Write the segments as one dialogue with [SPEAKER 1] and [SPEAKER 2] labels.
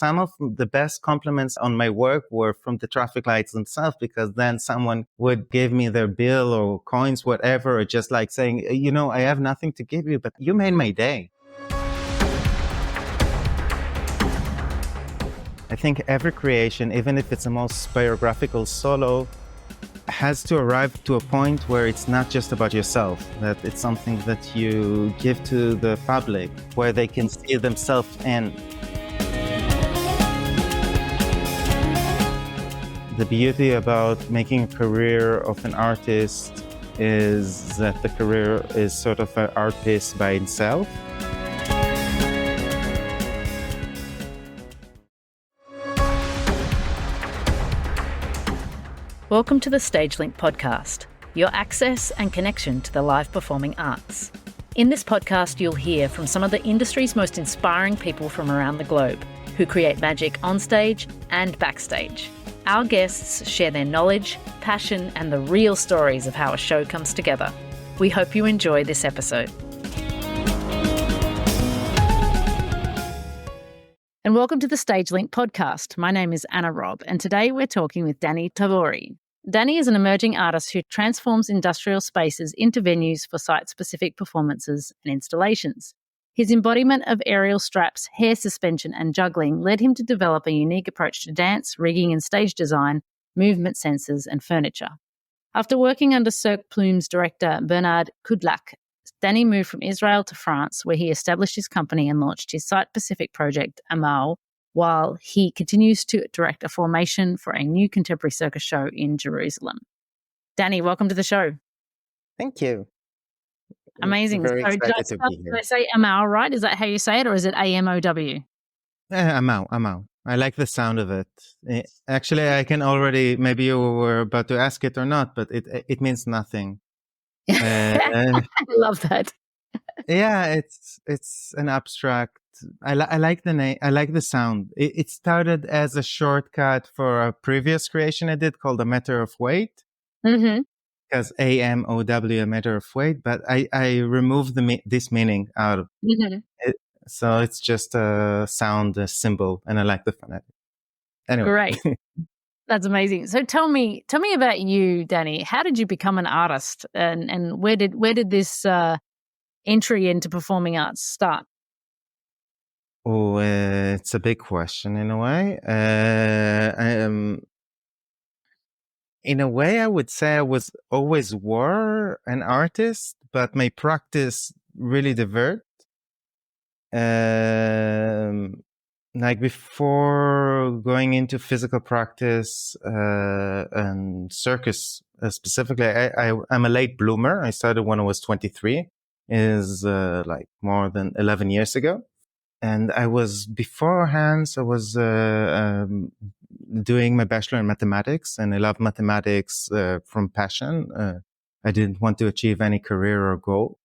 [SPEAKER 1] some of the best compliments on my work were from the traffic lights themselves, because then someone would give me their bill or coins, whatever, or just like saying, I have nothing to give you, but you made my day. I think every creation, even if it's the most biographical solo, has to arrive to a point where it's not just about yourself, that it's something that you give to the public, where they can see themselves in. The beauty about making a career of an artist is that the career is sort of an art piece by itself.
[SPEAKER 2] Welcome to the StageLync podcast, your access and connection to the live performing arts. In this podcast, you'll hear from some of the industry's most inspiring people from around the globe who create magic on stage and backstage. Our guests share their knowledge, passion, and the real stories of how a show comes together. We hope you enjoy this episode. And welcome to the StageLync podcast. My name is Anna Robb, and today we're talking with Danny Tavori. Danny is an emerging artist who transforms industrial spaces into venues for site-specific performances and installations. His embodiment of aerial straps, hair suspension, and juggling led him to develop a unique approach to dance, rigging and stage design, movement sensors, and furniture. After working under Cirque Plume's director Bernard Kudlak, Danny moved from Israel to France, where he established his company and launched his site-specific project, AMOW, while he continues to direct a formation for a new contemporary circus show in Jerusalem. Danny, welcome to the show.
[SPEAKER 1] Thank you.
[SPEAKER 2] Amazing.
[SPEAKER 1] Very
[SPEAKER 2] So
[SPEAKER 1] excited to be
[SPEAKER 2] did
[SPEAKER 1] here.
[SPEAKER 2] I say AMOW right? Is that how you say it, or is it AMOW?
[SPEAKER 1] AMOW. I like the sound of it. Actually, I can already, maybe you were about to ask it or not, but it means nothing.
[SPEAKER 2] I love that.
[SPEAKER 1] Yeah, it's an abstract. I like the name. I like the sound. It started as a shortcut for a previous creation I did called A Matter of Weight.
[SPEAKER 2] Mm-hmm.
[SPEAKER 1] Because AMOW, a matter of weight, but I removed this meaning out of it. So it's just a sound, a symbol, and I like the phonetic. Anyway.
[SPEAKER 2] Great. That's amazing. So tell me about you, Danny. How did you become an artist, and where did this entry into performing arts start?
[SPEAKER 1] Oh, it's a big question in a way. In a way, I would say I was always were an artist, but my practice really diverged. Like before going into physical practice and circus specifically, I'm a late bloomer. I started when I was 23, is like more than 11 years ago. And I was doing my bachelor in mathematics, and I love mathematics from passion. I didn't want to achieve any career or goal.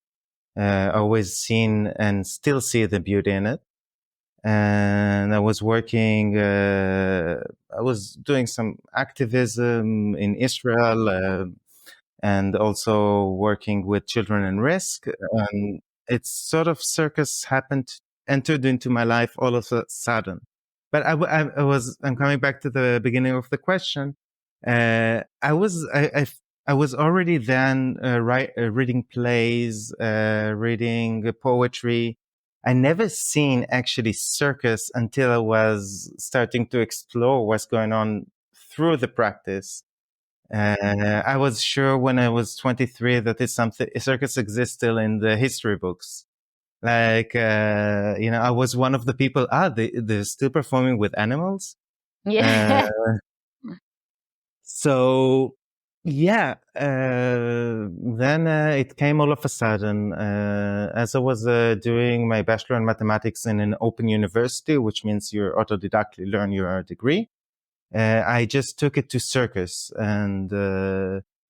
[SPEAKER 1] I always seen and still see the beauty in it. And I was working, I was doing some activism in Israel, and also working with children in risk. And it's sort of circus entered into my life all of a sudden. But I'm coming back to the beginning of the question. I was already then reading plays, reading poetry. I never seen actually circus until I was starting to explore what's going on through the practice. I was sure when I was 23 that circus exists still in the history books. Like, I was one of the people, they're still performing with animals.
[SPEAKER 2] Yeah.
[SPEAKER 1] So, yeah, then it came all of a sudden, as I was doing my bachelor in mathematics in an open university, which means you autodidactly learn your degree. I just took it to circus, and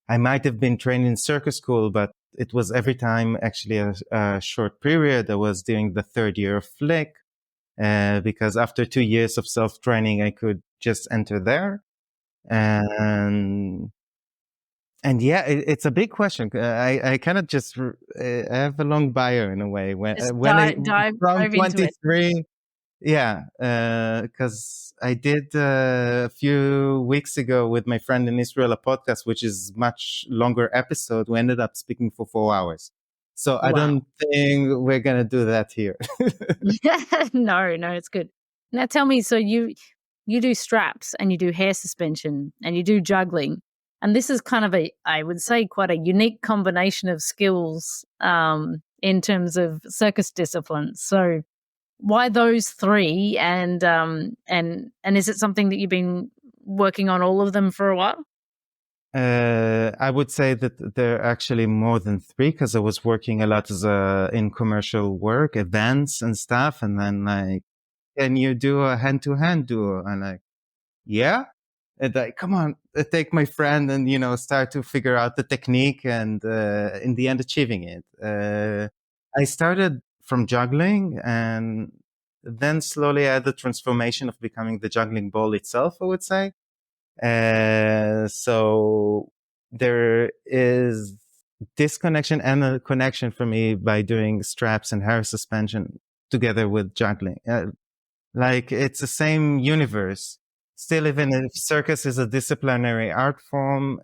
[SPEAKER 1] I might have been trained in circus school, but it was every time actually a short period. I was doing the third year of FLIC, because after 2 years of self-training, I could just enter there. And yeah, it's a big question. I kind of just I have a long bio in a way. From
[SPEAKER 2] dive into
[SPEAKER 1] 23 Yeah, because I did a few weeks ago with my friend in Israel a podcast, which is much longer episode. We ended up speaking for 4 hours. So I
[SPEAKER 2] Wow.
[SPEAKER 1] don't think we're going to do that here.
[SPEAKER 2] No, it's good. Now tell me, so you do straps and you do hair suspension and you do juggling. And this is kind of I would say, quite a unique combination of skills in terms of circus disciplines. So why those three? And is it something that you've been working on all of them for a while?
[SPEAKER 1] I would say that there are actually more than three because I was working a lot in commercial work, events and stuff. And then like, can you do a hand-to-hand duo? And like, yeah. And I, come on, take my friend and, start to figure out the technique and, in the end, achieving it. I started from juggling and then slowly I had the transformation of becoming the juggling ball itself, I would say. So there is disconnection and a connection for me by doing straps and hair suspension together with juggling. Like it's the same universe. Still, even if circus is a disciplinary art form,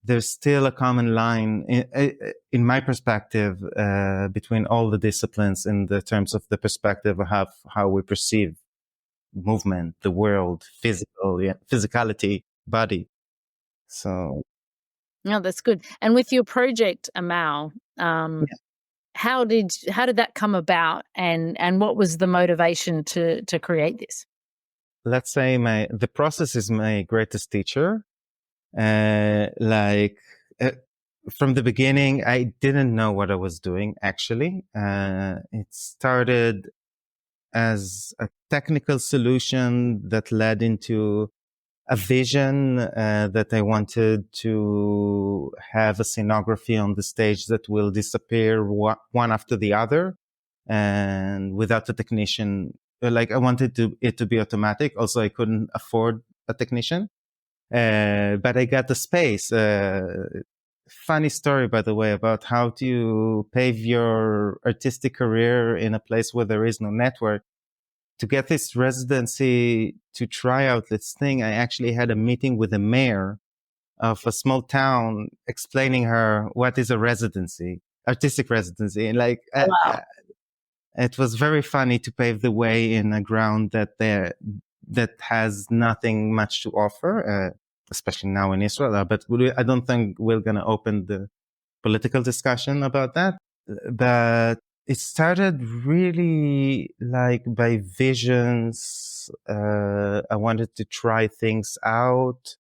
[SPEAKER 1] there's still a common line, in my perspective, between all the disciplines in the terms of the perspective of how we perceive movement, the world, physicality, body. So,
[SPEAKER 2] No, that's good. And with your project AMOW,
[SPEAKER 1] yeah.
[SPEAKER 2] how did that come about, and what was the motivation to create this?
[SPEAKER 1] Let's say the process is my greatest teacher. From the beginning, I didn't know what I was doing. Actually, it started as a technical solution that led into a vision that I wanted to have a scenography on the stage that will disappear one after the other, and without a technician. Like I wanted it to be automatic. Also, I couldn't afford a technician, but I got the space. Funny story, by the way, about how do you pave your artistic career in a place where there is no network. To get this residency to try out this thing, I actually had a meeting with the mayor of a small town explaining her what is a residency, artistic residency. And like,
[SPEAKER 2] Wow.
[SPEAKER 1] it was very funny to pave the way in a ground that has nothing much to offer, especially now in Israel. But I don't think we're going to open the political discussion about that. But it started really like by visions. I wanted to try things out.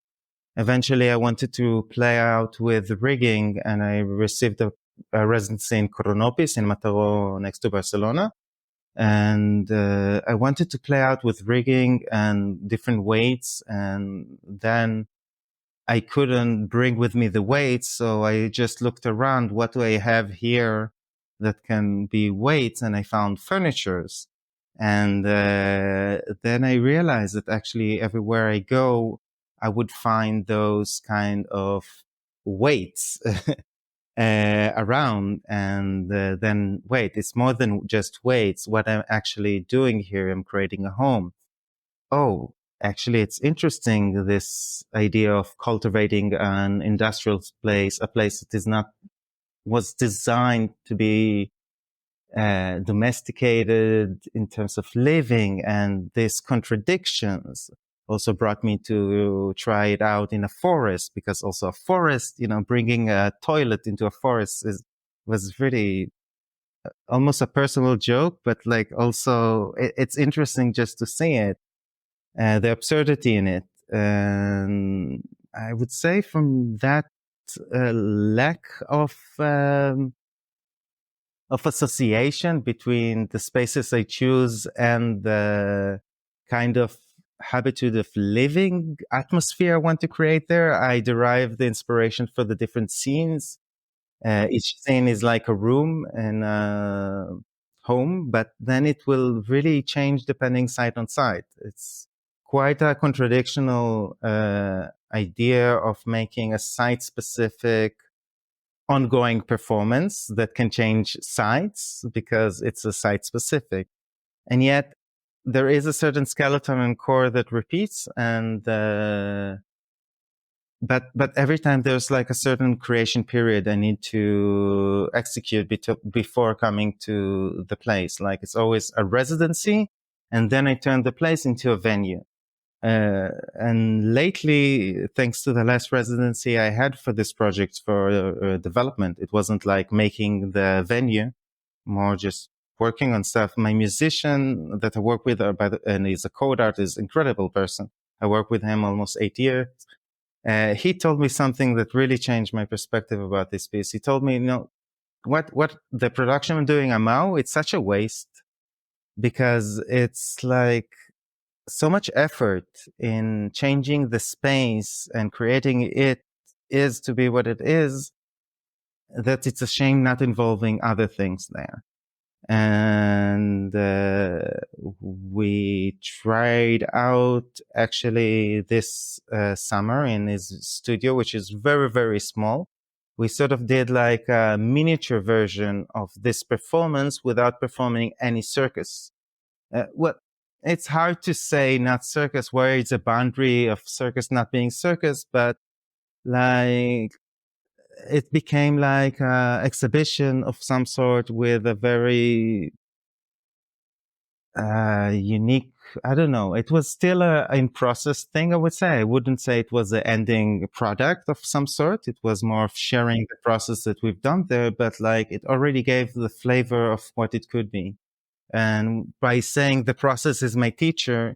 [SPEAKER 1] Eventually, I wanted to play out with rigging, and I received a residency in Cronopis in Mataró next to Barcelona. And I wanted to play out with rigging and different weights. And then I couldn't bring with me the weights, so I just looked around. What do I have here that can be weights? And I found furnitures. And then I realized that actually everywhere I go, I would find those kind of weights around. And then, wait, it's more than just weights. What I'm actually doing here, I'm creating a home. Oh, actually, it's interesting, this idea of cultivating an industrial place, a place that was designed to be domesticated in terms of living. And these contradictions also brought me to try it out in a forest, because also a forest, bringing a toilet into a forest was really almost a personal joke, but like also it's interesting just to see it. The absurdity in it. And I would say from that lack of association between the spaces I choose and the kind of habitude of living atmosphere I want to create there, I derive the inspiration for the different scenes. Each scene is like a room in a home, but then it will really change depending site on site. It's quite a contradictional idea of making a site-specific ongoing performance that can change sites because it's a site-specific. And yet there is a certain skeleton and core that repeats, and but every time there's like a certain creation period I need to execute before coming to the place. Like it's always a residency, and then I turn the place into a venue. And lately, thanks to the last residency I had for this project for development, it wasn't like making the venue, more just working on stuff. My musician that I work with, and he's a code artist, incredible person. I work with him almost 8 years. He told me something that really changed my perspective about this piece. He told me, what the production I'm doing AMOW, it's such a waste, because it's like so much effort in changing the space and creating it is to be what it is, that it's a shame not involving other things there. And we tried out actually this summer in his studio, which is very, very small. We sort of did like a miniature version of this performance without performing any circus. Well, it's hard to say not circus, where it's a boundary of circus not being circus, but like it became like an exhibition of some sort with a very unique, I don't know. It was still a in process thing, I would say. I wouldn't say it was an ending product of some sort. It was more of sharing the process that we've done there, but like it already gave the flavor of what it could be. And by saying the process is my teacher,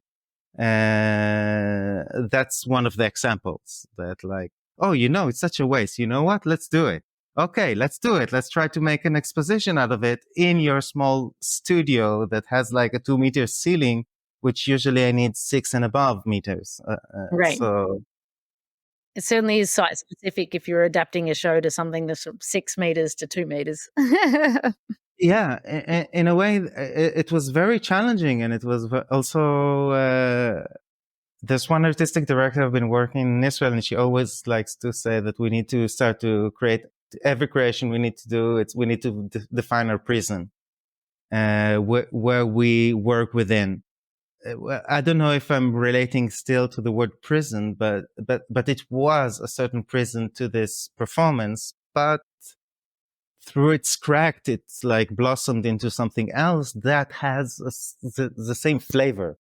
[SPEAKER 1] that's one of the examples that like, oh, it's such a waste. You know what? Let's do it. Okay, let's do it. Let's try to make an exposition out of it in your small studio that has like a 2-meter ceiling, which usually I need 6 and above meters.
[SPEAKER 2] Right.
[SPEAKER 1] So
[SPEAKER 2] it certainly is site specific if you're adapting a show to something that's 6 meters to 2 meters.
[SPEAKER 1] Yeah, in a way, it was very challenging, and it was also. There's one artistic director I've been working in Israel, and she always likes to say that we need to start to create every creation we need to do. We need to define our prison, where we work within. I don't know if I'm relating still to the word prison, but it was a certain prison to this performance, but through its cracked, it's like blossomed into something else that has the same flavor.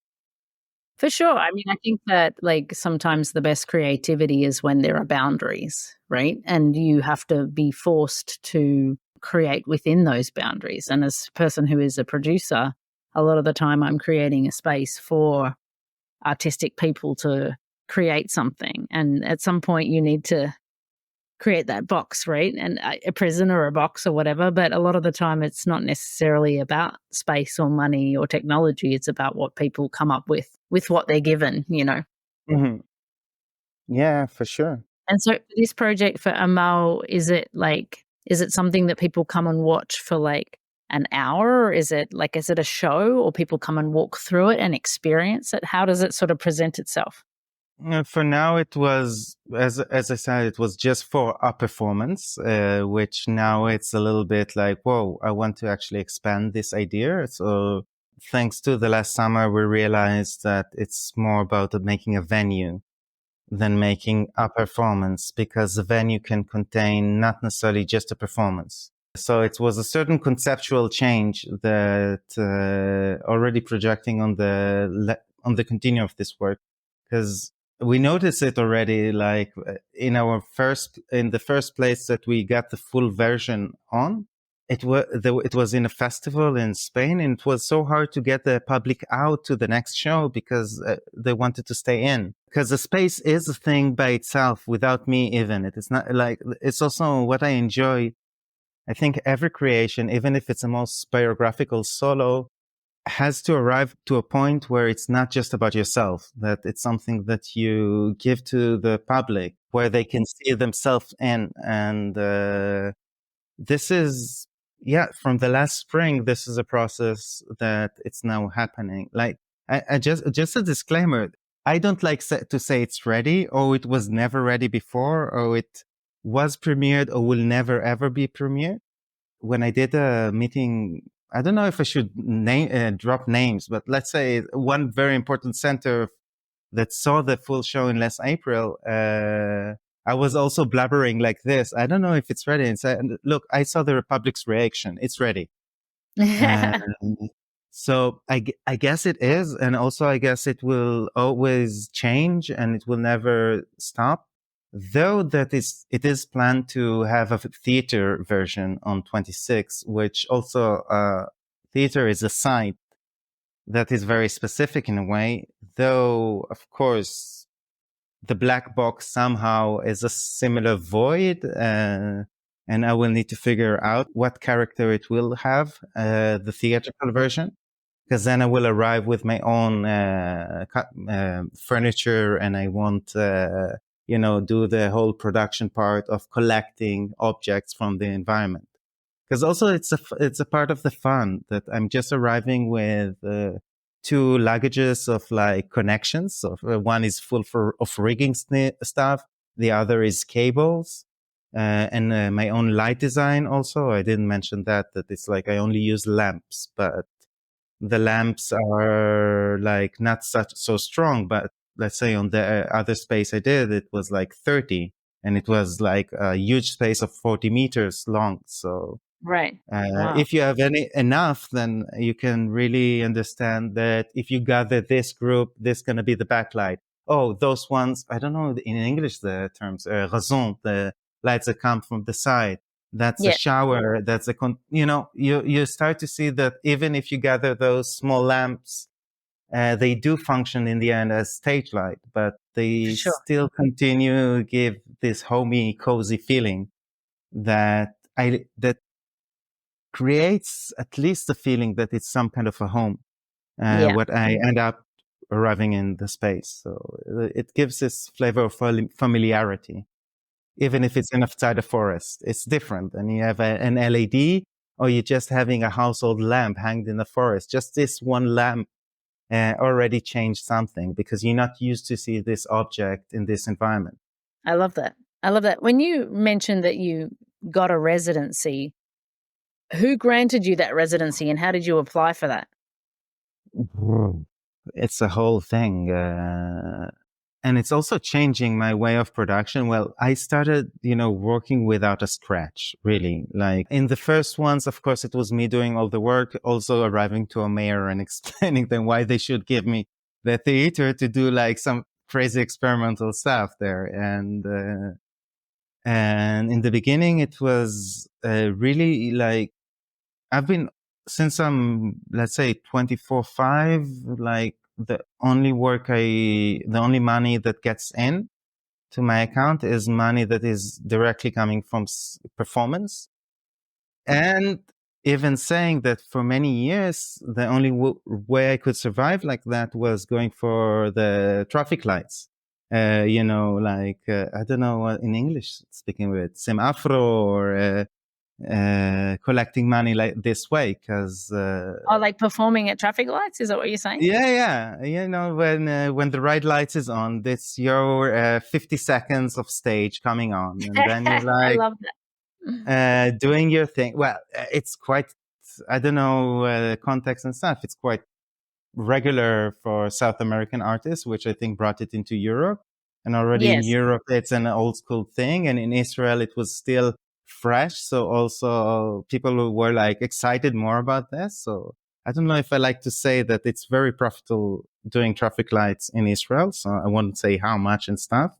[SPEAKER 2] For sure. I mean, I think that like sometimes the best creativity is when there are boundaries, right? And you have to be forced to create within those boundaries. And as a person who is a producer, a lot of the time I'm creating a space for artistic people to create something. And at some point you need to create that box, right? And a prison or a box or whatever. But a lot of the time it's not necessarily about space or money or technology. It's about what people come up with what they're given,
[SPEAKER 1] Mm-hmm. Yeah, for sure.
[SPEAKER 2] And so this project for AMOW, is it something that people come and watch for like an hour? Or is it a show, or people come and walk through it and experience it? How does it sort of present itself?
[SPEAKER 1] For now, it was, as I said, it was just for a performance, which now it's a little bit like, whoa, I want to actually expand this idea. So thanks to the last summer, we realized that it's more about making a venue than making a performance, because the venue can contain not necessarily just a performance. So it was a certain conceptual change that already projecting on the continuum of this work, because we noticed it already, like in the first place that we got the full version on. It was in a festival in Spain, and it was so hard to get the public out to the next show because they wanted to stay in. Because the space is a thing by itself without me even. It is not like, it's also what I enjoy. I think every creation, even if it's the most biographical solo, has to arrive to a point where it's not just about yourself, that it's something that you give to the public where they can see themselves in. And this is, from the last spring, this is a process that it's now happening. Like, I just a disclaimer. I don't like to say it's ready, or it was never ready before, or it was premiered or will never ever be premiered. When I did a meeting I don't know if I should drop names, but let's say one very important center that saw the full show in last April. I was also blabbering like this. I don't know if it's ready. And said, look, I saw the Republic's reaction. It's ready. And so I guess it is. And also I guess it will always change and it will never stop. Though it is planned to have a theater version on 26, which also, theater is a site that is very specific in a way, though, of course, the black box somehow is a similar void, and I will need to figure out what character it will have, the theatrical version, because then I will arrive with my own furniture, and I won't, do the whole production part of collecting objects from the environment. Because also it's a part of the fun that I'm just arriving with two luggages of like connections. So one is full of rigging stuff. The other is cables and my own light design. Also, I didn't mention that it's like I only use lamps, but the lamps are like not so strong. But let's say on the other space I did, it was like 30, and it was like a huge space of 40 meters long. So.
[SPEAKER 2] Right. Wow.
[SPEAKER 1] If you have enough, then you can really understand that if you gather this group, this is going to be the backlight. Oh, those ones, I don't know in English the terms, raison, the lights that come from the side. That's a shower. That's you start to see that even if you gather those small lamps, they do function in the end as stage light, but they still continue to give this homey, cozy feeling that creates at least the feeling that it's some kind of a home, what I end up arriving in the space. So it gives this flavor of familiarity, even if it's inside a forest. It's different. And you have an LED, or you're just having a household lamp hanged in the forest. Just this one lamp already changed something, because you're not used to see this object in this environment.
[SPEAKER 2] I love that. I love that. When you mentioned that you got a residency, who granted you that residency and how did you apply for that?
[SPEAKER 1] It's a whole thing. And it's also changing my way of production. Well, I started, working without a scratch, really. Like in the first ones, of course, it was me doing all the work, also arriving to a mayor and explaining them why they should give me the theater to do like some crazy experimental stuff there. And in the beginning, it was really like, I've been, since I'm, let's say 24/5, like the only money that gets in to my account is money that is directly coming from performance. And even saying that for many years, the only way I could survive like that was going for the traffic lights. I don't know what in English speaking with semaforo or collecting money like this way, because
[SPEAKER 2] like performing at traffic lights, is that what you're saying?
[SPEAKER 1] Yeah. When the red lights is on, it's your 50 seconds of stage coming on, and then you're like,
[SPEAKER 2] I love that.
[SPEAKER 1] Doing your thing. Well, it's quite, I don't know, context and stuff. It's quite regular for South American artists, which I think brought it into Europe. And already in Europe, it's an old school thing. And in Israel, it was still fresh. So also people who were like excited more about this. So I don't know if I like to say that it's very profitable doing traffic lights in Israel. So I won't say how much and stuff.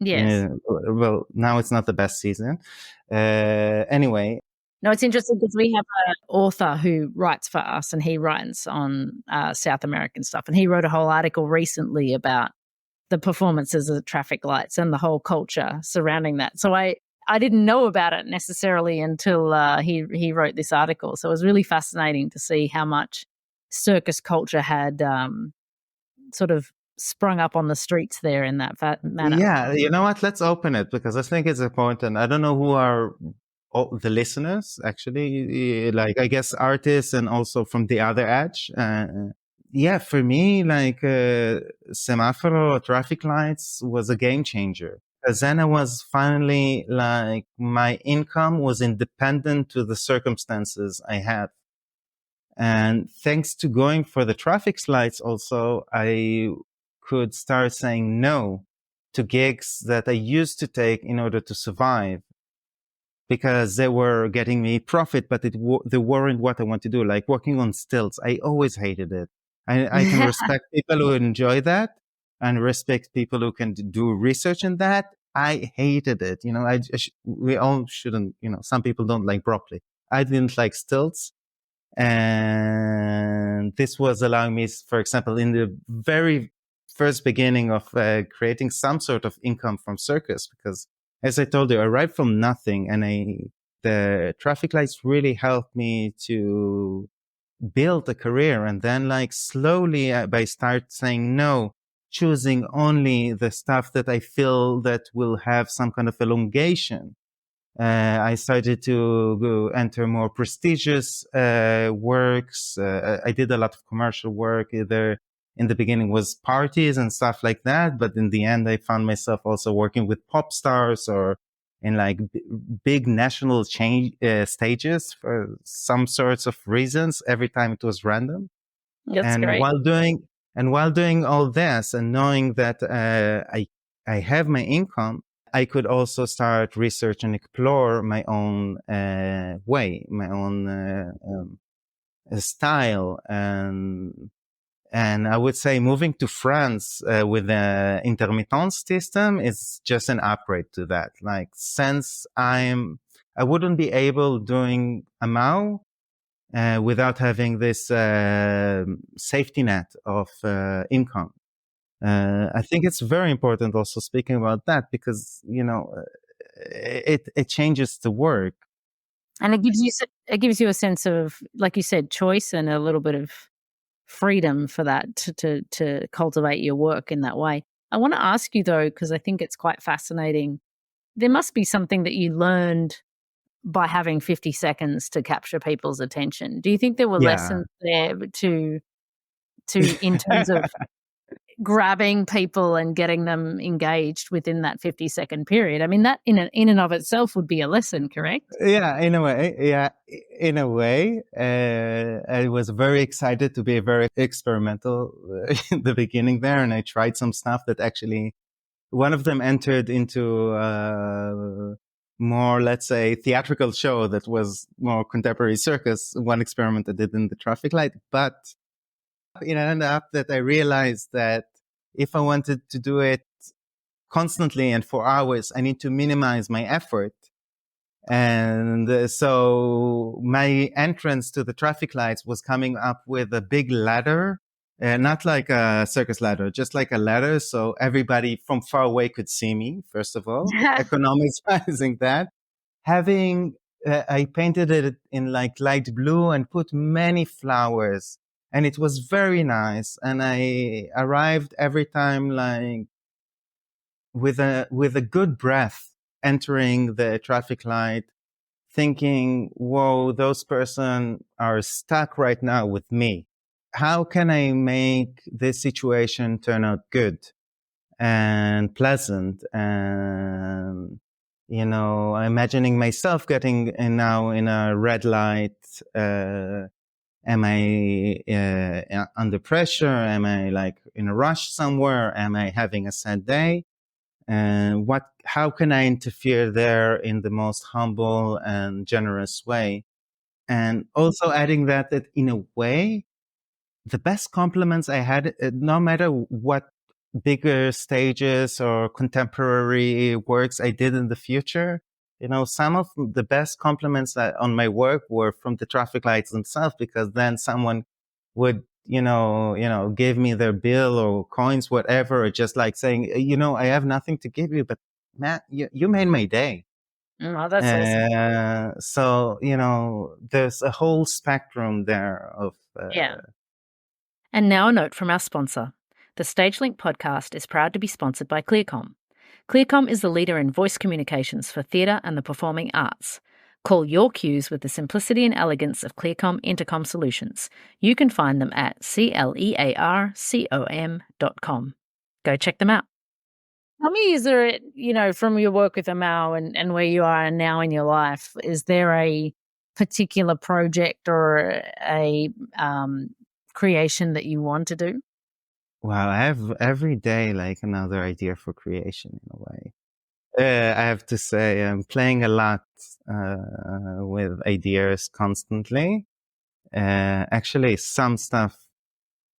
[SPEAKER 2] Yes.
[SPEAKER 1] Well, now it's not the best season. Anyway.
[SPEAKER 2] No, it's interesting because we have an author who writes for us, and he writes on South American stuff. And he wrote a whole article recently about the performances of traffic lights and the whole culture surrounding that. So I didn't know about it necessarily until he wrote this article. So it was really fascinating to see how much circus culture had sort of sprung up on the streets there in that manner.
[SPEAKER 1] Yeah, you know what? Let's open it, because I think it's important. I don't know who are the listeners, actually, like I guess artists and also from the other edge. Yeah, for me, like semaforo traffic lights was a game changer. Because then I was finally like, my income was independent to the circumstances I had. And thanks to going for the traffic lights also, I could start saying no to gigs that I used to take in order to survive, because they were getting me profit, but they weren't what I want to do. Like working on stilts, I always hated it. I can respect people who enjoy that and respect people who can do research in that. I hated it. You know, we all shouldn't, you know, some people don't like broccoli. I didn't like stilts. And this was allowing me, for example, in the very first beginning of creating some sort of income from circus, because as I told you, I arrived from nothing, and the traffic lights really helped me to build a career. And then like slowly I start saying no, choosing only the stuff that I feel that will have some kind of elongation. I started to go enter more prestigious works. I did a lot of commercial work. Either in the beginning was parties and stuff like that, but in the end, I found myself also working with pop stars or in like big national stages for some sorts of reasons. Every time it was random.
[SPEAKER 2] That's
[SPEAKER 1] And
[SPEAKER 2] great.
[SPEAKER 1] while doing all this and knowing that I have my income, I could also start research and explore my own way, my own style, and I would say moving to France with the intermittence system is just an upgrade to that. Like since I wouldn't be able doing AMOW without having this safety net of income. I think it's very important also speaking about that, because, you know, it changes the work.
[SPEAKER 2] And it gives you a sense of, like you said, choice and a little bit of freedom for that to cultivate your work in that way. I want to ask you though, because I think it's quite fascinating. There must be something that you learned by having 50 seconds to capture people's attention. Do you think there were
[SPEAKER 1] Yeah.
[SPEAKER 2] lessons there to in terms of grabbing people and getting them engaged within that 50-second period? I mean, that in and of itself would be a lesson, correct?
[SPEAKER 1] Yeah, in a way. Yeah, in a way. I was very excited to be very experimental in the beginning there. And I tried some stuff that actually, one of them entered into more, let's say, theatrical show that was more contemporary circus. One experiment I did in the traffic light. But it ended up that I realized that if I wanted to do it constantly and for hours, I need to minimize my effort. And so my entrance to the traffic lights was coming up with a big ladder, not like a circus ladder, just like a ladder. So everybody from far away could see me, first of all, economizing that. I painted it in like light blue and put many flowers, and it was very nice. And I arrived every time like with a good breath entering the traffic light, thinking, whoa, those person are stuck right now with me. How can I make this situation turn out good and pleasant? And, you know, imagining myself getting now in a red light. Am I under pressure? Am I like in a rush somewhere? Am I having a sad day? And how can I interfere there in the most humble and generous way? And also adding that in a way, the best compliments I had, no matter what bigger stages or contemporary works I did in the future, you know, some of the best compliments on my work were from the traffic lights themselves, because then someone would, give me their bill or coins, whatever, or just like saying, I have nothing to give you, but Matt, you made my day.
[SPEAKER 2] Oh, that's awesome.
[SPEAKER 1] So, there's a whole spectrum there of,
[SPEAKER 2] Yeah. And now a note from our sponsor. The StageLync podcast is proud to be sponsored by ClearCom. ClearCom is the leader in voice communications for theatre and the performing arts. Call your cues with the simplicity and elegance of ClearCom Intercom solutions. You can find them at clearcom.com. Go check them out. Tell me, is there, from your work with AMOW and where you are now in your life, is there a particular project or a creation that you want to do?
[SPEAKER 1] Wow, I have every day like another idea for creation in a way. I have to say, I'm playing a lot with ideas constantly. Actually, some stuff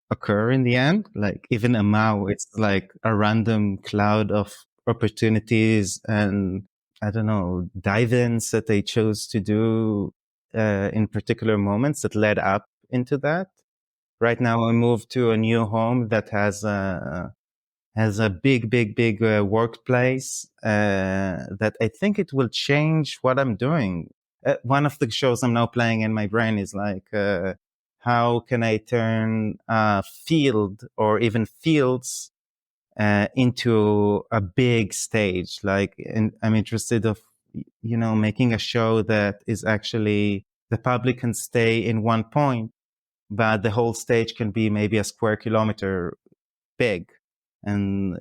[SPEAKER 1] occur in the end. Like even AMOW, it's like a random cloud of opportunities and I don't know, dive-ins that they chose to do in particular moments that led up into that. Right now, I moved to a new home that has a big workplace that I think it will change what I'm doing. One of the shows I'm now playing in my brain is like, how can I turn a field or even fields into a big stage? Like, I'm interested of, making a show that is actually the public can stay in one point, but the whole stage can be maybe a square kilometer big. And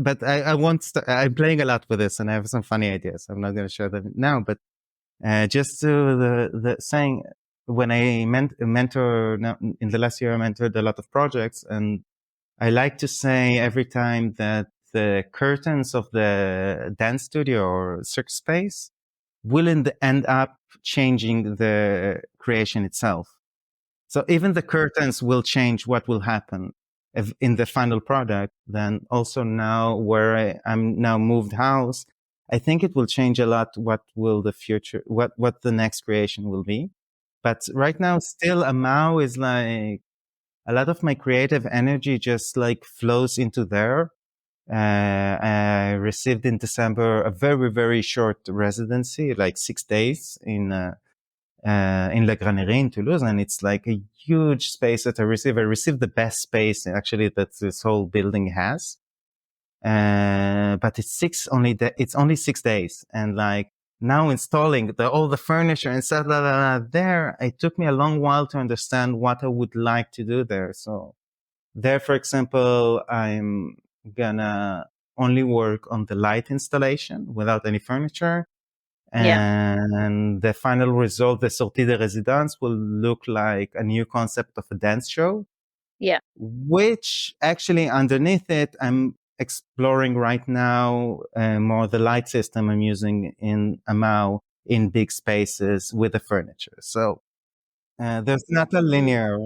[SPEAKER 1] but I won't. I'm playing a lot with this, and I have some funny ideas. I'm not going to share them now, but just to the saying, when I mentor now, in the last year, I mentored a lot of projects, and I like to say every time that the curtains of the dance studio or Cirque space will end up changing the creation itself. So even the curtains will change what will happen in the final product. Then also now where I'm now moved house, I think it will change a lot what will the future, what the next creation will be. But right now still AMOW is like a lot of my creative energy just like flows into there. I received in December a very short residency, like 6 days in La Granerie in Toulouse, and it's like a huge space that I received. I received the best space actually that this whole building has. But it's only 6 days. And like now installing all the furniture and stuff there, it took me a long while to understand what I would like to do there. So there, for example, I'm gonna only work on the light installation without any furniture. And the final result, the sortie de résidence, will look like a new concept of a dance show.
[SPEAKER 2] Yeah.
[SPEAKER 1] Which actually underneath it, I'm exploring right now more the light system I'm using in AMOW in big spaces with the furniture. So there's not a linear.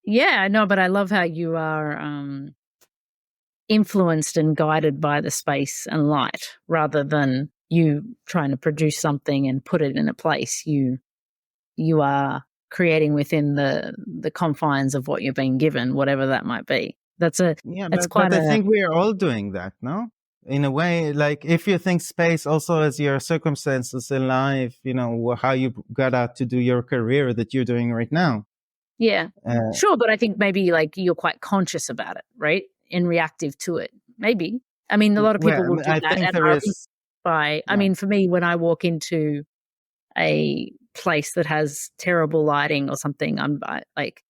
[SPEAKER 2] Yeah, no, but I love how you are influenced and guided by the space and light rather than you trying to produce something and put it in a place. You are creating within the confines of what you're being given, whatever that might be. That's
[SPEAKER 1] But I think we are all doing that, no? In a way, like if you think space also as your circumstances in life, how you got out to do your career that you're doing right now.
[SPEAKER 2] Yeah, sure. But I think maybe like you're quite conscious about it, right? And reactive to it. Maybe. I mean, a lot of people will do
[SPEAKER 1] I
[SPEAKER 2] that.
[SPEAKER 1] think
[SPEAKER 2] And
[SPEAKER 1] there is.
[SPEAKER 2] I mean, for me, when I walk into a place that has terrible lighting or something, like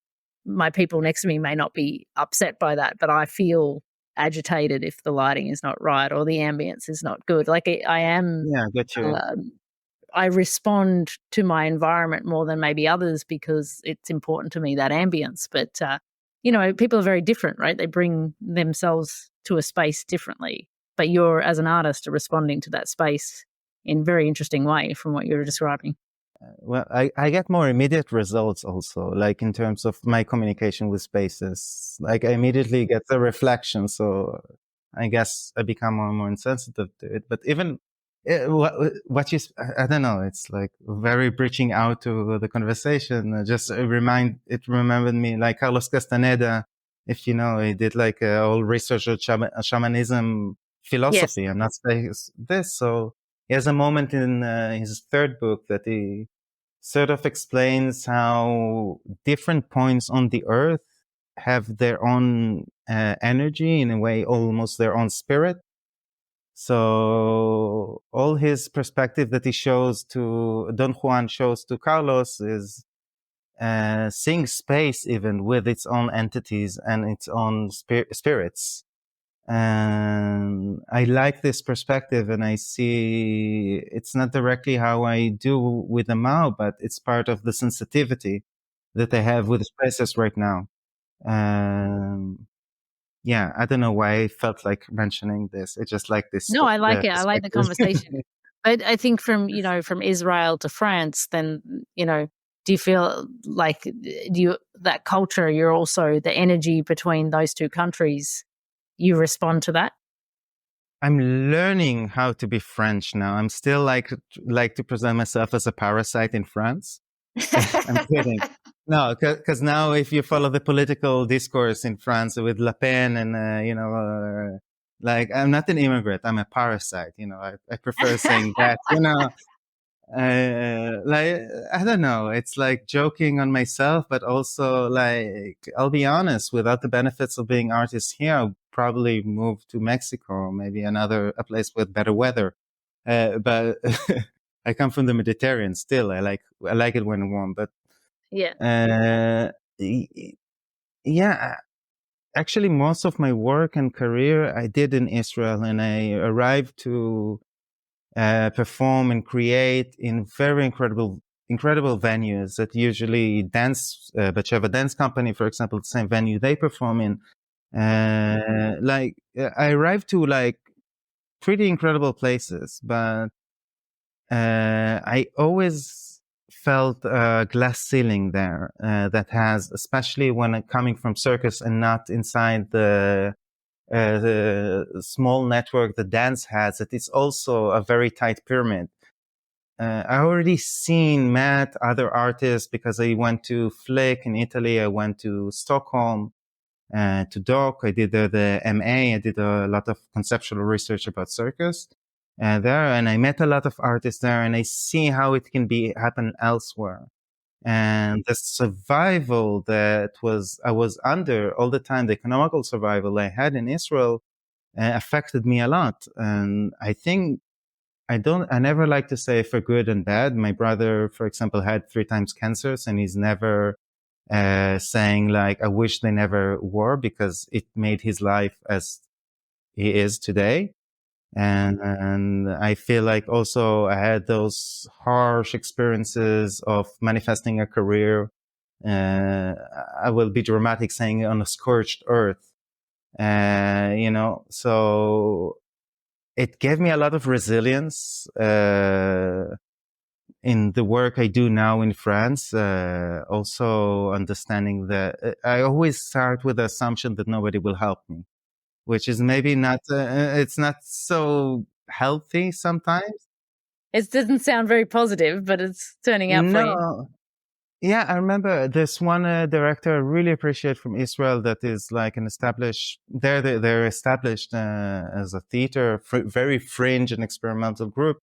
[SPEAKER 2] my people next to me may not be upset by that, but I feel agitated if the lighting is not right or the ambience is not good. Like I am.
[SPEAKER 1] Yeah, get you.
[SPEAKER 2] I respond to my environment more than maybe others because it's important to me, that ambience. But, people are very different, right? They bring themselves to a space differently. But you're, as an artist, are responding to that space in a very interesting way from what you're describing.
[SPEAKER 1] Well, I get more immediate results also, like in terms of my communication with spaces. Like I immediately get the reflection. So I guess I become more and more insensitive to it. But even I don't know, it's like very breaching out to the conversation. It remembered me like Carlos Castaneda, if you know, he did like a whole research of shamanism philosophy.
[SPEAKER 2] Yes.
[SPEAKER 1] I'm not saying this. So he has a moment in his third book that he sort of explains how different points on the earth have their own energy, in a way, almost their own spirit. So all his perspective that he shows to Don Juan shows to Carlos is seeing space even with its own entities and its own spirits. And I like this perspective, and I see it's not directly how I do with the AMOW, but it's part of the sensitivity that I have with spaces right now. Yeah, I don't know why I felt like mentioning this. I just like this
[SPEAKER 2] No, I like it. I like the
[SPEAKER 1] perspective.
[SPEAKER 2] conversation. But I think from Israel to France, then, do you feel like that culture, you're also the energy between those two countries, you respond to that?
[SPEAKER 1] I'm learning how to be French now. I'm still like to present myself as a parasite in France. I'm kidding. No, because now if you follow the political discourse in France with Le Pen and, like, I'm not an immigrant, I'm a parasite. I prefer saying that, like, I don't know. It's like joking on myself, but also like, I'll be honest, without the benefits of being artist here, I'll probably move to Mexico or maybe a place with better weather. But I come from the Mediterranean still. I like it when warm, but,
[SPEAKER 2] Yeah.
[SPEAKER 1] uh, yeah, actually most of my work and career I did in Israel, and I arrived to perform and create in very incredible venues that usually Batsheva Dance Company, for example, the same venue they perform in. I arrived to like pretty incredible places, but I always felt a glass ceiling there that has, especially when coming from circus and not inside the small network that dance has, that it's also a very tight pyramid. I already met other artists because I went to FLIC in Italy. I went to Stockholm, to DOCH. I did the MA. I did a lot of conceptual research about circus there, and I met a lot of artists there, and I see how it can happen elsewhere. And the survival that I was under all the time, the economical survival I had in Israel, affected me a lot. And I think I never like to say for good and bad. My brother, for example, had 3 times cancers, and he's never saying like, I wish they never were, because it made his life as he is today. And I feel like also I had those harsh experiences of manifesting a career. I will be dramatic saying on a scorched earth, so it gave me a lot of resilience, in the work I do now in France. Also understanding that I always start with the assumption that nobody will help me, which is maybe not, it's not so healthy sometimes.
[SPEAKER 2] It doesn't sound very positive, but it's turning out for you.
[SPEAKER 1] No. Yeah, I remember this one director I really appreciate from Israel that is like an established, they're established as a theater, very fringe and experimental group.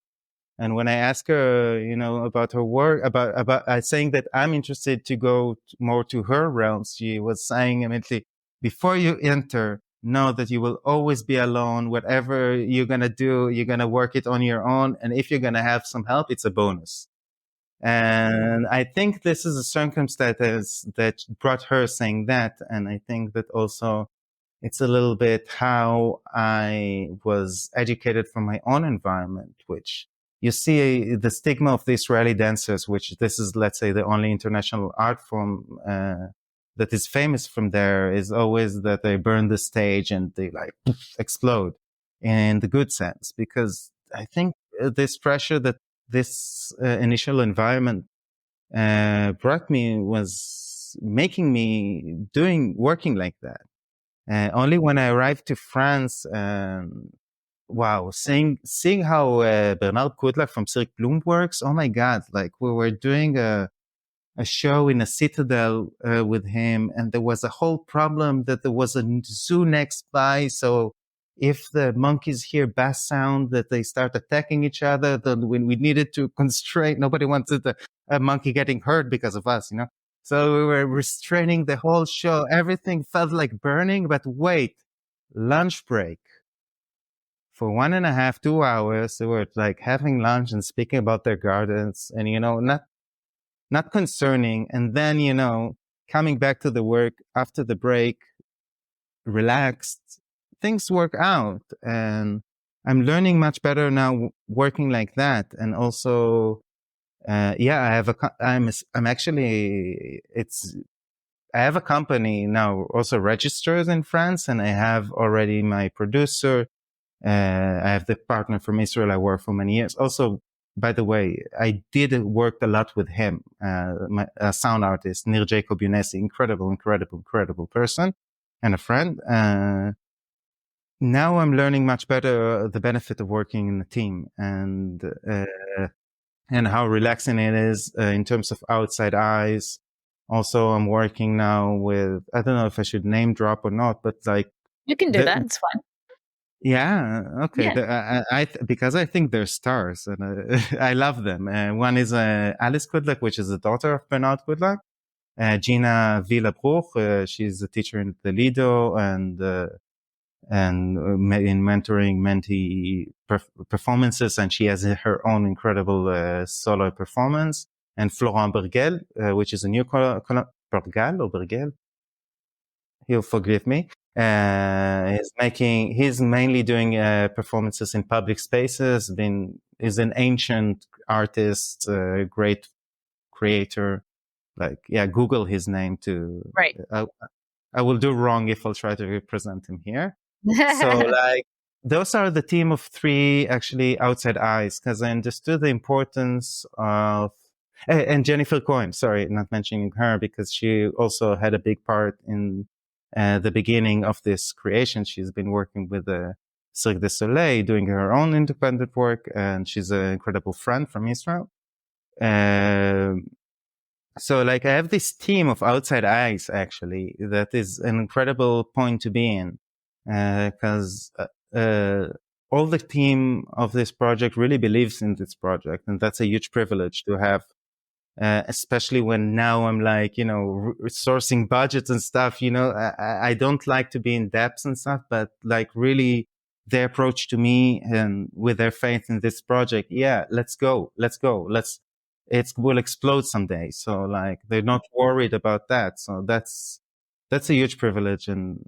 [SPEAKER 1] And when I ask her, about her work, about saying that I'm interested to go more to her realms, she was saying immediately, before you enter, know that you will always be alone. Whatever you're going to do, you're going to work it on your own. And if you're going to have some help, it's a bonus. And I think this is a circumstance that brought her saying that. And I think that also it's a little bit how I was educated from my own environment, which you see the stigma of the Israeli dancers, which this is, let's say, the only international art form that is famous from there, is always that they burn the stage and they like explode in the good sense. Because I think this pressure that this initial environment brought me was making me working like that. Only when I arrived to France, wow, seeing how Bernard Kudlak from Cirque Plume works. Oh my God! Like, we were doing a show in a citadel with him, and there was a whole problem that there was a zoo next by. So if the monkeys hear bass sound, that they start attacking each other. Then when we needed to constrain, nobody wanted a monkey getting hurt because of us, So we were restraining the whole show. Everything felt like burning. But wait, lunch break. For 1.5, 2 hours, they were like having lunch and speaking about their gardens, and not concerning. And then, coming back to the work after the break, relaxed, things work out, and I'm learning much better now working like that. And also, I have I'm actually, I have a company now also registered in France, and I have already my producer. I have the partner from Israel I worked for many years. Also, by the way, I did work a lot with him, a sound artist, Nir Jacob Yunesi, incredible person and a friend. Now I'm learning much better the benefit of working in a team, and how relaxing it is in terms of outside eyes. Also, I'm working now with, I don't know if I should name drop or not, but like,
[SPEAKER 2] You can do that. It's fine.
[SPEAKER 1] yeah, okay.
[SPEAKER 2] Yeah.
[SPEAKER 1] Because I think they're stars, and I love them. One is Alice Kudlak, which is the daughter of Bernard Kudlak. Gina Villabruch, she's a teacher in the Lido, and in mentoring mentee performances, and she has her own incredible solo performance. And Florent Bergel, which is a new Bergel or Bergel, he'll forgive me. He's mainly doing performances in public spaces. He's an ancient artist, great creator. Like, Google his name too.
[SPEAKER 2] Right.
[SPEAKER 1] I will do wrong if I'll try to represent him here. So like, those are the team of 3 actually outside eyes, because I understood the importance of, and Jennifer Cohen, sorry, not mentioning her, because she also had a big part in the beginning of this creation. She's been working with Cirque du Soleil, doing her own independent work, and she's an incredible friend from Israel. So like, I have this team of outside eyes, actually, that is an incredible point to be in, because all the team of this project really believes in this project, and that's a huge privilege to have, especially when now I'm like, sourcing budgets and stuff. I don't like to be in depth and stuff, but like, really, their approach to me and with their faith in this project, let's go. It will explode someday. So like, they're not worried about that. So that's a huge privilege, and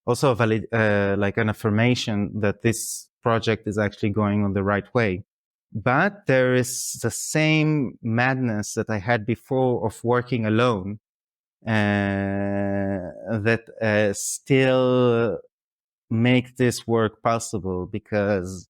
[SPEAKER 1] also like an affirmation that this project is actually going on the right way. But there is the same madness that I had before of working alone, that still make this work possible, because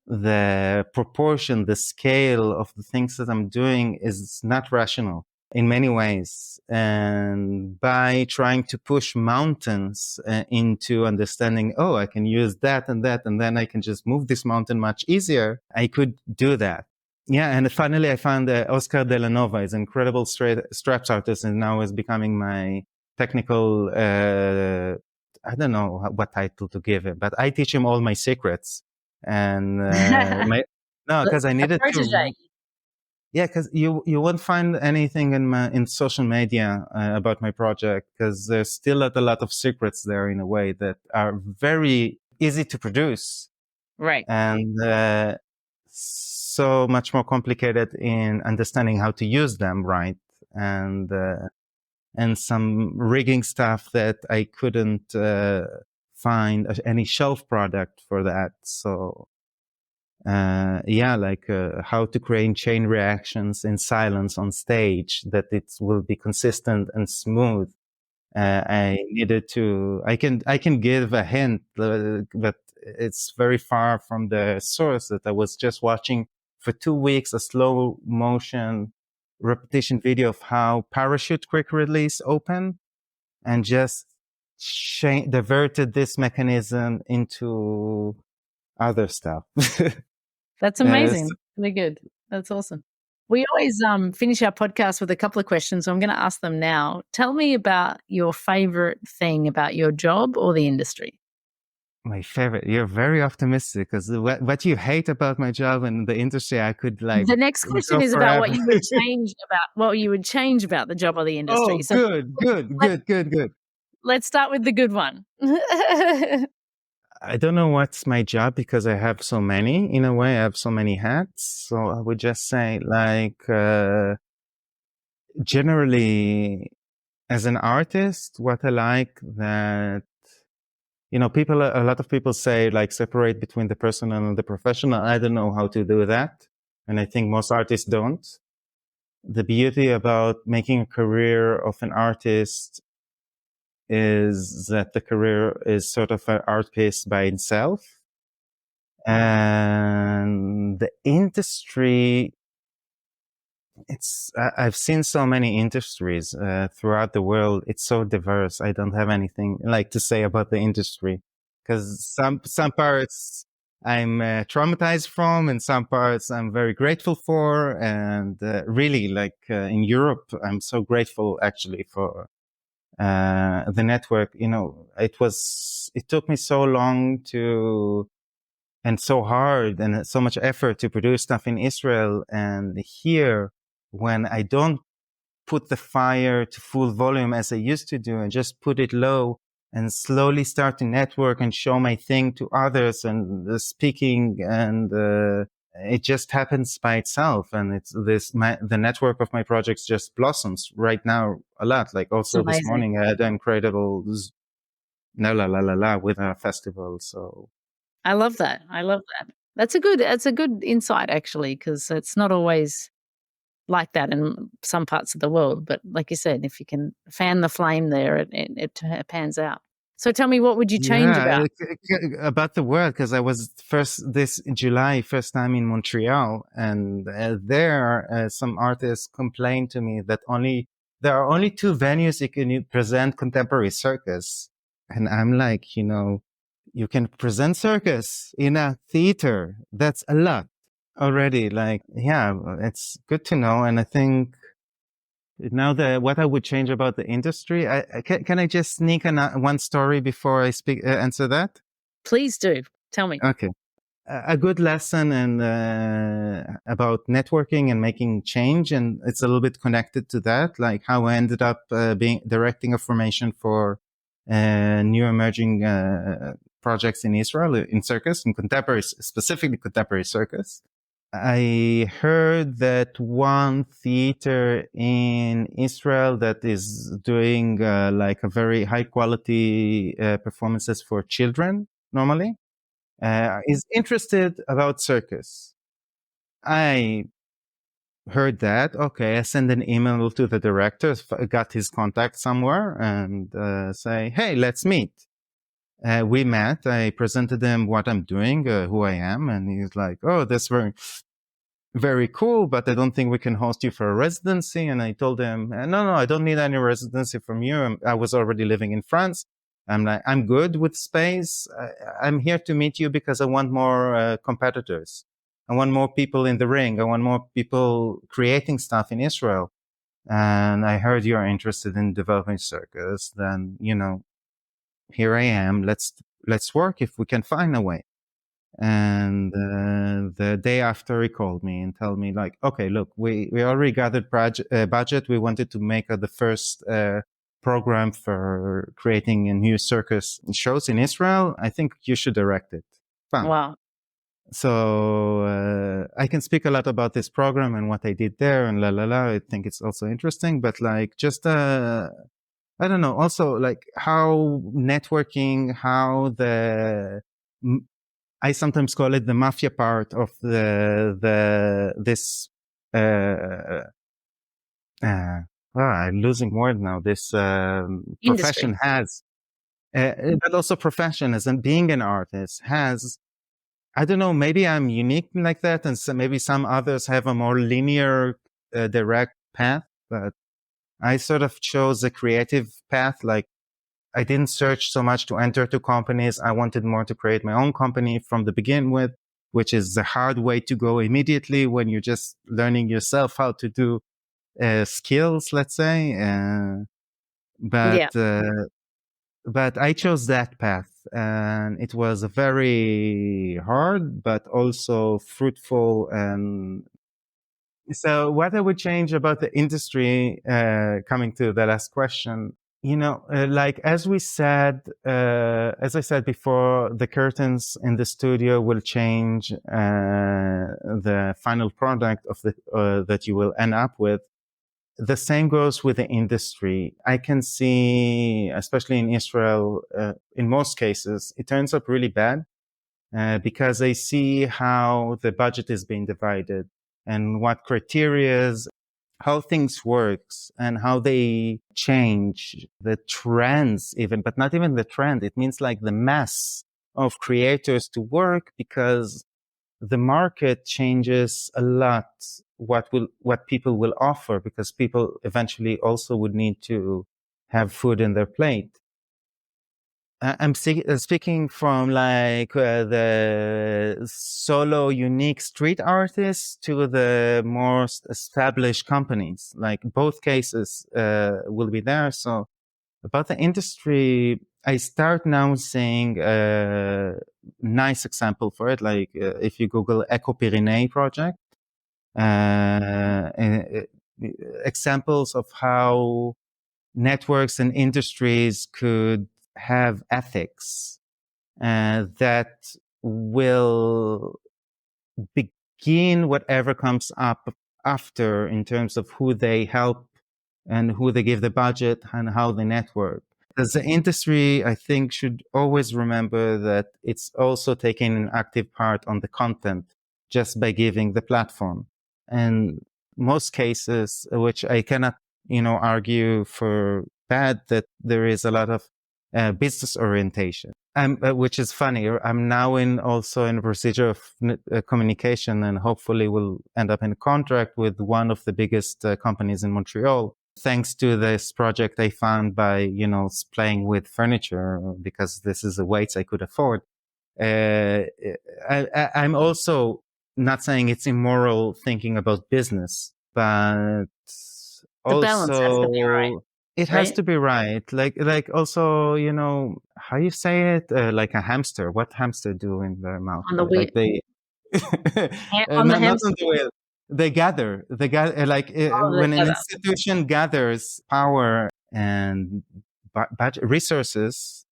[SPEAKER 1] the proportion, the scale of the things that I'm doing is not rational in many ways. And by trying to push mountains into understanding, I can use that and that, and then I can just move this mountain much easier, I could do that. Yeah, and finally I found Oscar de la Nova is an incredible straps artist, and now is becoming my technical, I don't know what title to give him, but I teach him all my secrets. And because I needed to. Yeah, because you won't find anything in social media about my project, because there's still a lot of secrets there, in a way that are very easy to produce,
[SPEAKER 2] right,
[SPEAKER 1] and so much more complicated in understanding how to use them, right? And some rigging stuff that I couldn't find any shelf product for that. So how to create chain reactions in silence on stage, that it will be consistent and smooth. I needed to, I can give a hint, but it's very far from the source, that I was just watching for 2 weeks a slow motion repetition video of how parachute quick release open, and just diverted this mechanism into other stuff.
[SPEAKER 2] That's amazing. Really good. That's awesome. We always finish our podcast with a couple of questions, so I'm going to ask them now. Tell me about your favorite thing about your job or the industry.
[SPEAKER 1] My favorite. You're very optimistic, because what you hate about my job and the industry, I could like.
[SPEAKER 2] The next question is about what you would change about the job or the industry.
[SPEAKER 1] Oh, good.
[SPEAKER 2] Let's start with the good one.
[SPEAKER 1] I don't know what's my job, because I have so many. In a way, I have so many hats. So I would just say, like, generally, as an artist, what I like, that a lot of people say like separate between the personal and the professional. I don't know how to do that. And I think most artists don't. The beauty about making a career of an artist is that the career is sort of an art piece by itself. And the industry, I've seen so many industries throughout the world. It's so diverse. I don't have anything like to say about the industry, because some parts I'm traumatized from, and some parts I'm very grateful for. And really, like in Europe, I'm so grateful actually for the network. It took me so long and so hard and so much effort to produce stuff in Israel, and here, when I don't put the fire to full volume as I used to do and just put it low and slowly start to network and show my thing to others and speaking, and it just happens by itself. And the network of my projects just blossoms right now a lot. Like also this morning I had an incredible with a festival. So
[SPEAKER 2] I love that. That's a good insight actually, because it's not always like that in some parts of the world. But like you said, if you can fan the flame there, it pans out. So tell me, what would you change
[SPEAKER 1] about the world? Because I was this July, first time in Montreal, and there some artists complained to me that there are only 2 venues you can present contemporary circus. And I'm like, you can present circus in a theater. That's a lot already. Like, yeah, it's good to know. And I think now what I would change about the industry, can I just sneak one story before I answer that?
[SPEAKER 2] Please do. Tell me.
[SPEAKER 1] Okay. A good lesson and about networking and making change, and it's a little bit connected to that, like how I ended up directing a formation for new emerging projects in Israel, in circus, in contemporary, specifically contemporary circus. I heard that one theater in Israel that is doing like a very high quality performances for children normally is interested about circus. I heard that. Okay, I send an email to the director, got his contact somewhere, and say, hey, let's meet. We met. I presented him what I'm doing, who I am, and he's like, oh, that's very, very cool, but I don't think we can host you for a residency. And I told him, no, I don't need any residency from you. I was already living in France. I'm like, I'm good with space. I'm here to meet you because I want more competitors. I want more people in the ring. I want more people creating stuff in Israel. And I heard you're interested in developing circus. Then, here I am. Let's work if we can find a way. And the day after, he called me and told me like, okay, look, we already gathered budget. We wanted to make the first program for creating a new circus shows in Israel. I think you should direct it. Fun.
[SPEAKER 2] Wow.
[SPEAKER 1] So I can speak a lot about this program and what I did there and I think it's also interesting, but like just I don't know, also like how networking, how I sometimes call it the mafia part of this I'm losing word now. This profession has, but also profession as in being an artist has. I don't know. Maybe I'm unique like that, and so maybe some others have a more linear, direct path. But I sort of chose a creative path. Like I didn't search so much to enter two companies. I wanted more to create my own company from the begin with, which is the hard way to go immediately when you're just learning yourself how to do skills, let's say. But I chose that path, and it was very hard, but also fruitful. And so what I would change about the industry, coming to the last question, like as I said before, the curtains in the studio will change the final product of that you will end up with. the same goes with the industry. I can see, especially in Israel, in most cases, it turns up really bad because I see how the budget is being divided and what criterias, how things works and how they change the trends even, but not even the trend. It means like the mass of creators to work because the market changes a lot what people will offer because people eventually also would need to have food in their plate. I'm speaking from like the solo unique street artists to the more established companies. Like both cases will be there. So about the industry, I start now seeing a nice example for it. Like if you Google Eco Pyrénées project, examples of how networks and industries could have ethics that will begin whatever comes up after in terms of who they help and who they give the budget and how they network. As the industry, I think, should always remember that it's also taking an active part on the content just by giving the platform. And most cases, which I cannot, argue for bad, that there is a lot of business orientation. Which is funny. I'm now also in a procedure of communication and hopefully will end up in a contract with one of the biggest companies in Montreal. Thanks to this project I found by, playing with furniture because this is the weights I could afford. I'm also not saying it's immoral thinking about business, but
[SPEAKER 2] the balance has to be right.
[SPEAKER 1] It has to be right. Like also, how you say it? Like a hamster. What hamster do in their mouth?
[SPEAKER 2] On the wheel.
[SPEAKER 1] Like they,
[SPEAKER 2] on the
[SPEAKER 1] not on the wheel. They gather, when an institution gathers power and resources,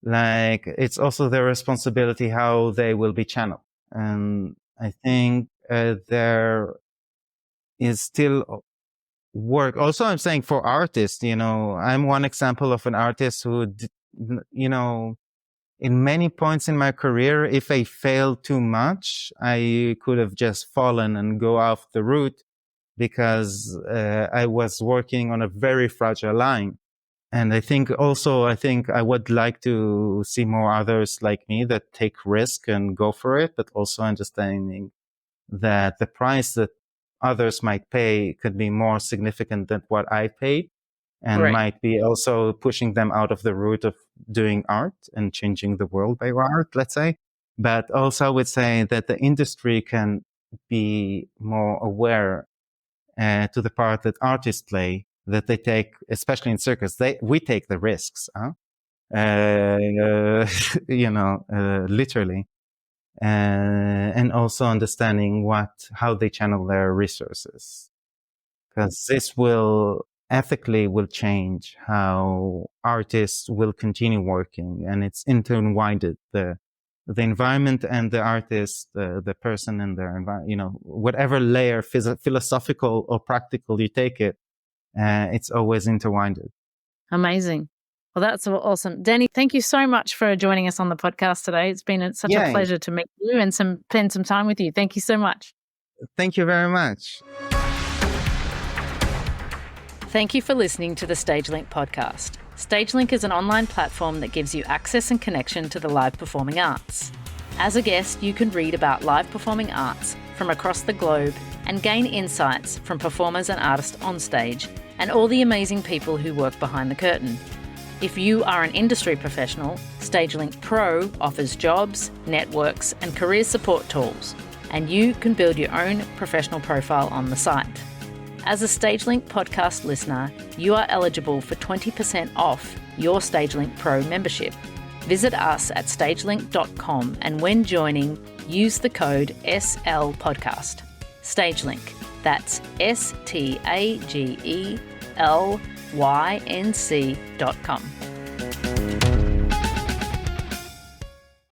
[SPEAKER 1] like it's also their responsibility how they will be channeled. And I think there is still work. Also, I'm saying for artists, I'm one example of an artist who, in many points in my career, if I failed too much, I could have just fallen and go off the route because I was working on a very fragile line. And I think I would like to see more others like me that take risk and go for it, but also understanding that the price that others might pay could be more significant than what I paid. And might be also pushing them out of the route of doing art and changing the world by art, let's say. But also I would say that the industry can be more aware to the part that artists play, that they take, especially in circus, we take the risks, literally. And also understanding how they channel their resources. Because this ethically will change how artists will continue working, and it's intertwined. The environment and the artist, the person and their environment, whatever layer, philosophical or practical you take it, it's always intertwined.
[SPEAKER 2] Amazing. Well, that's awesome. Danny, thank you so much for joining us on the podcast today. It's been such a pleasure to meet you and spend some time with you. Thank you so much.
[SPEAKER 1] Thank you very much.
[SPEAKER 2] Thank you for listening to the StageLync podcast. StageLync is an online platform that gives you access and connection to the live performing arts. As a guest, you can read about live performing arts from across the globe and gain insights from performers and artists on stage and all the amazing people who work behind the curtain. If you are an industry professional, StageLync Pro offers jobs, networks, and career support tools, and you can build your own professional profile on the site. As a StageLync podcast listener, you are eligible for 20% off your StageLync Pro membership. Visit us at stagelync.com and when joining, use the code SLPodcast. StageLync, that's StagelYnc.com.